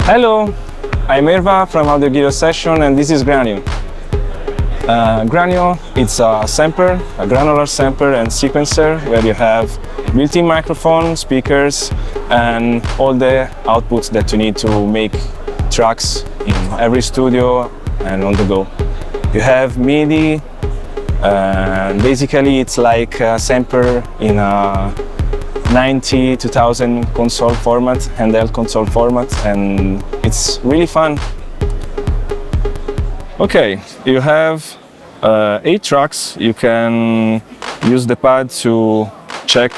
Hello, I'm Hervè from Audio Guido Session, and this is GRANIO. GRANIO, it's a sampler, a granular sampler and sequencer where you have built-in microphone, speakers, and all the outputs that you need to make tracks in every studio and on the go. You have MIDI, basically it's like a sampler in a 90 2000 console format, handheld console format, and it's really fun. Okay, you have 8 tracks. You can use the pad to check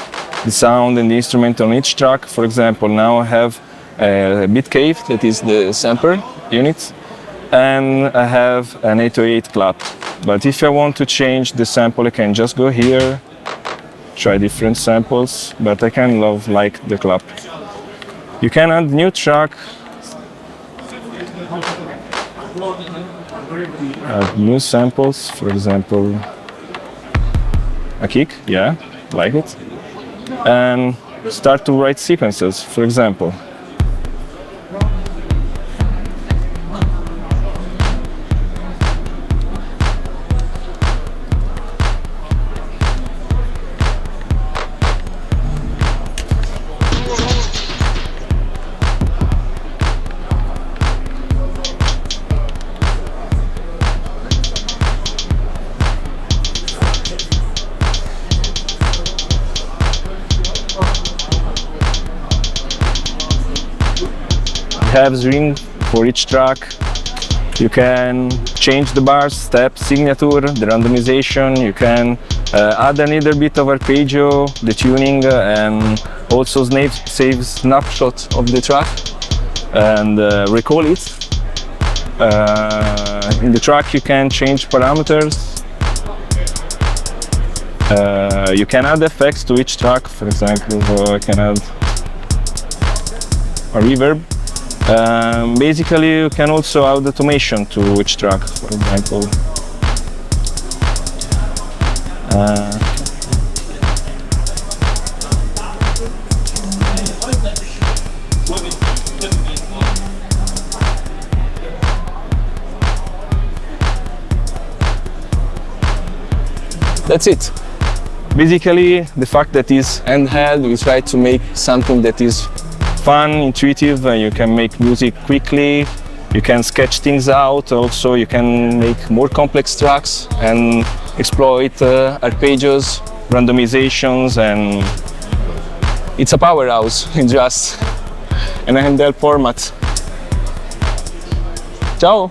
the sound and the instrument on each track. For example, now I have a bit cave, that is the sampler unit, and I have an 808 clap. But if I want to change the sample, I can just go here, try different samples, but I kind of like the clap. You can add new track, add new samples, for example, a kick, yeah, like it, and start to write sequences, for example. You have string for each track. You can change the bars, step, signature, the randomization. You can add a little bit of arpeggio, the tuning, and also save snapshot of the track and recall it. In the track you can change parameters. You can add effects to each track. For example, I can add a reverb. Basically, you can also add automation to each track, for example. That's it. Basically, the fact that it's handheld, we try to make something that is fun, intuitive, and you can make music quickly, you can sketch things out, also you can make more complex tracks and exploit arpeggios, randomizations, and it's a powerhouse in just an handheld format. Ciao!